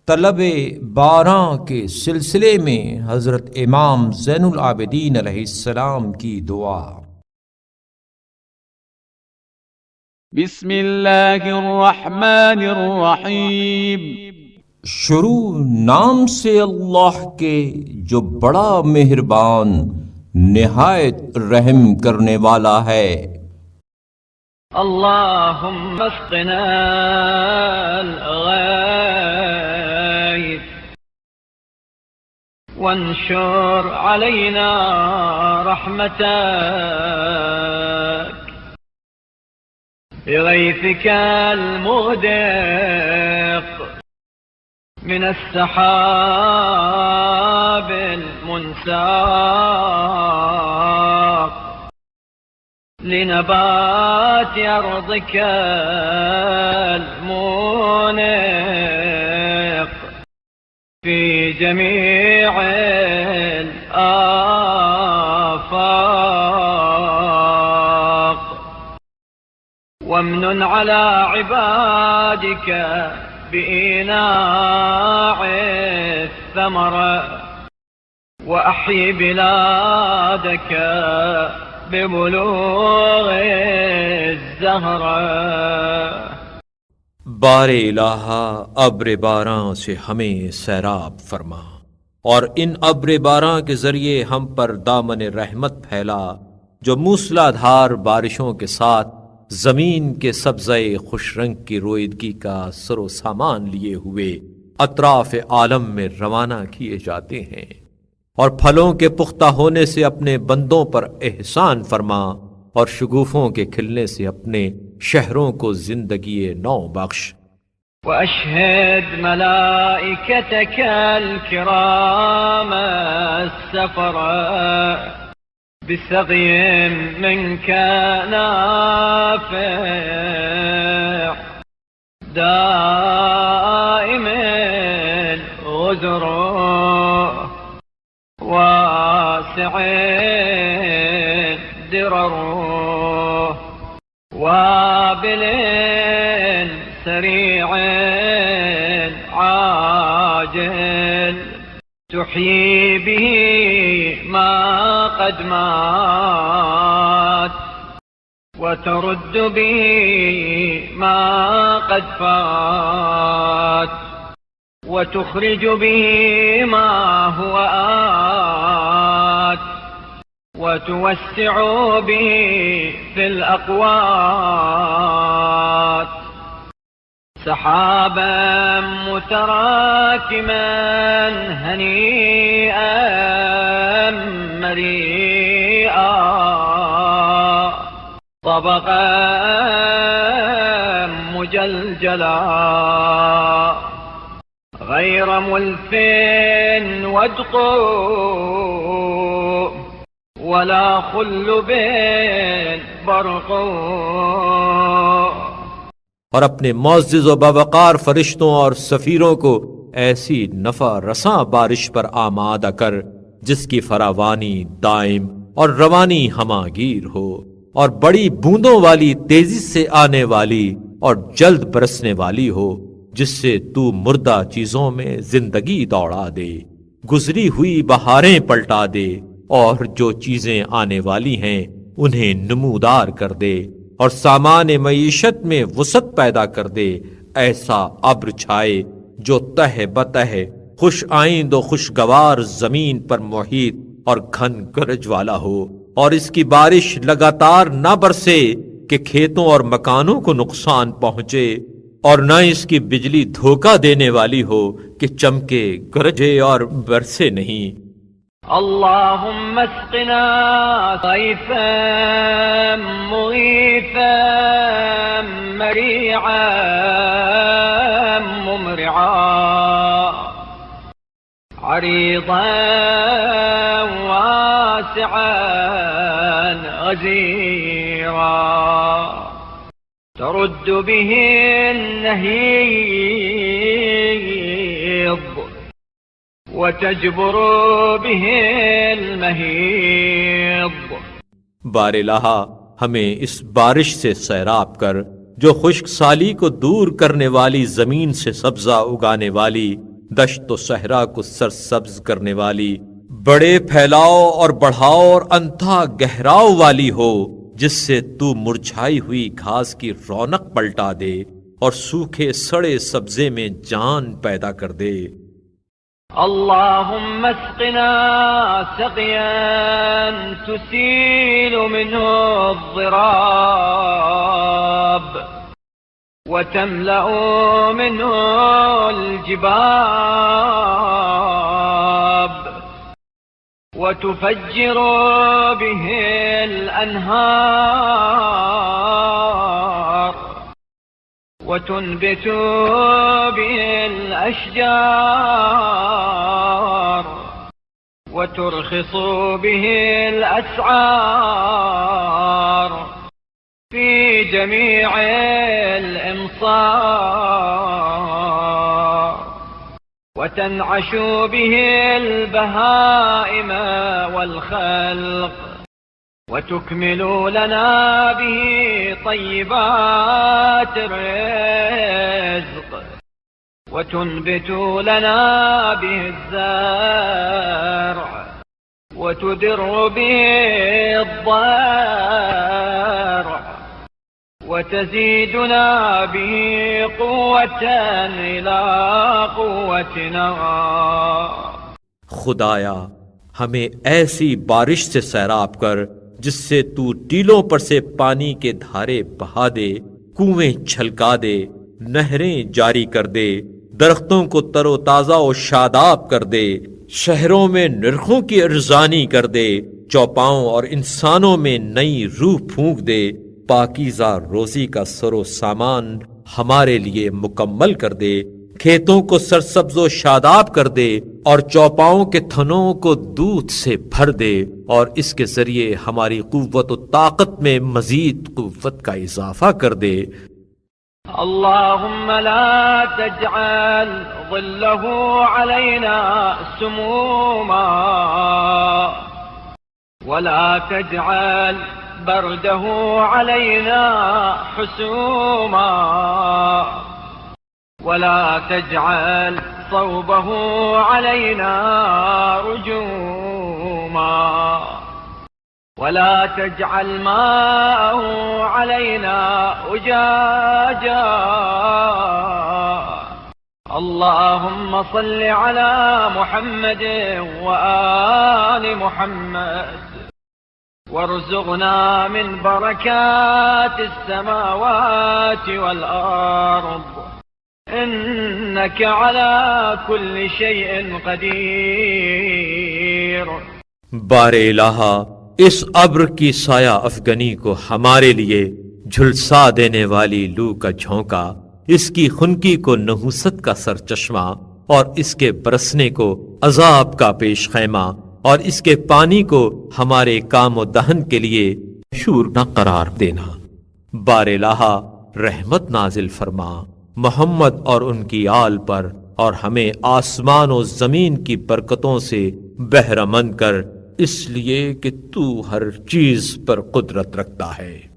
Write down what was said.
तलबे बारह के सिलसिले में हज़रत इमाम ज़ैनुल आबिदीन अलैहिस्सलाम की दुआ। बिस्मिल्लाहिर्रहमानिर्रहीम। शुरू नाम से अल्लाह के जो बड़ा मेहरबान निहायत रहम करने वाला है। अल्लाहुम्मा अस्क़िना अल-ग़ाइथ वंशुर अलैना रहमतक बिग़ैथिका अल-मुग़दिक़ मिन अस्सहाब अल-मुनसाक़ लिनबात अर्ज़िक अल-मुनिक़ फ़ी जमीअल आफ़ाक़ वमनुन अला इबादिक बिइनाअस समरा व अह्यि बिलादक बेबुलूग़िज़्ज़हरा। बारे इलाहा अब्र बारां से हमें सैराब फरमा और इन अब्र बारां के जरिए हम पर दामन रहमत फैला, जो मूसलाधार बारिशों के साथ जमीन के सब्ज़े खुश रंग की रोईदगी का सरो सामान लिए हुए अतराफ आलम में रवाना किए जाते हैं, और फलों के पुख्ता होने से अपने बंदों पर एहसान फरमा और शगुफों के खिलने से अपने शहरों को जिंदगी नौ बख्श। व अशहद मलाइकतक अल-किराम अस-सफ़रा बिस्सग़िम मिनक नाफ़िअ दाइमल उज़्र वासिअ दिरर वाबिल सरीअ आजिल तुह्यी बिही मा क़द मात व तरुद्द बिही मा क़द फ़ात व तुख़रिज बिही मा हुवा आत व तुवस्सिअ बिही फ़िल अक़वात सहाबन मुतराकिमन हनीअन मरीआ तबक़न मुजलजला गैर मुल्फ़िन वदक़ु वला खुल्लुबिन बरक़ु। और अपने मुअज़्ज़िज़ व बावक़ार फरिश्तों और सफ़ीरों को ऐसी नफ़ा रसां बारिश पर आमादा कर जिसकी फरावानी दाइम और रवानी हमागीर हो, और बड़ी बूंदों वाली तेजी से आने वाली और जल्द बरसने वाली हो, जिससे तू मुर्दा चीजों में जिंदगी दौड़ा दे, गुजरी हुई बहारें पलटा दे, और जो चीजें आने वाली हैं उन्हें नमूदार कर दे, और सामान मईशत में वसत पैदा कर दे। ऐसा अब्र छाए जो तह बतह खुश आइंद व खुशगवार जमीन पर मुहीत और घन गरज वाला हो, और इसकी बारिश लगातार न बरसे कि खेतों और मकानों को नुकसान पहुंचे, और न इसकी बिजली धोखा देने वाली हो कि चमके गरजे और बरसे नहीं। अल्लाहुम्मा अस्क़िना ग़ैथन मुग़ीथन मरीअन मुमरिआ अरीज़न वासिअन गज़ीरा तरुद्द बिही अन्नहीज़ वतजबुरु बिहिल महीद। बारिलाहा हमें इस बारिश से सैराब कर जो खुश्क साली को दूर करने वाली, जमीन से सब्जा उगाने वाली दश्त व सहरा को सरसब्ज करने वाली, बड़े फैलाव और बढ़ाव और अंधा गहराव वाली हो, जिससे तू मुरझाई हुई घास की रौनक पलटा दे और सूखे सड़े सब्जे में जान पैदा कर दे। अल्लाहुम्मा अस्क़िना सक़ियन तुसीलु मिन्हु अज़्ज़िराब व तमलअु मिन्हु अल-जिबाब व तुफ़ज्जिरु बिहि अल-अनहार وتنبت به الأشجار وترخص به الأسعار في جميع الإمصار وتنعش به البهائم والخلق وتكمل لنا به طيبات الرزق وتنبت لنا به الزرع وتدر به الضرع وتزيدنا به قوة إلى قوتنا। खुदाया, हमें ऐसी बारिश से सैराब कर जिससे तू टीलों पर से पानी के धारे बहा दे, कुएं छलका दे, नहरें जारी कर दे, दरख्तों को तरोताजा और शादाब कर दे, शहरों में निरखों की अर्जानी कर दे, चौपाओं और इंसानों में नई रूह फूंक दे, पाकीज़ा रोजी का सरो सामान हमारे लिए मुकम्मल कर दे, खेतों को सरसब्ज़ो शादाब कर दे और चौपाओं के थनों को दूध से भर दे, और इसके जरिए हमारी कुव्वत और ताकत में मजीद कुव्वत का इजाफा कर दे। अल्लाहुम्मा ला तजअल ज़िल्लहु अलैना सुमूमा वला तजअल बरदहु अलैना हुसूमा वला तजअल صوبه علينا رجوما ولا تجعل ماءه علينا أجاجا اللهم صل على محمد وآل محمد وارزقنا من بركات السماوات والأرض إنك على كل شيء قدير। बारे इलाहा, इस अब्र की साया अफगनी को हमारे लिए झुलसा देने वाली लू का झोंका, इसकी खुनकी को नहुसत का सरचश्मा और इसके बरसने को अजाब का पेश खैमा और इसके पानी को हमारे काम दहन के लिए शूर न करार देना। बारे इलाहा, रहमत नाजिल फरमा मोहम्मद और उनकी आल पर, और हमें आसमान और जमीन की बरकतों से बहरामंद कर, इसलिए कि तू हर चीज पर कुदरत रखता है।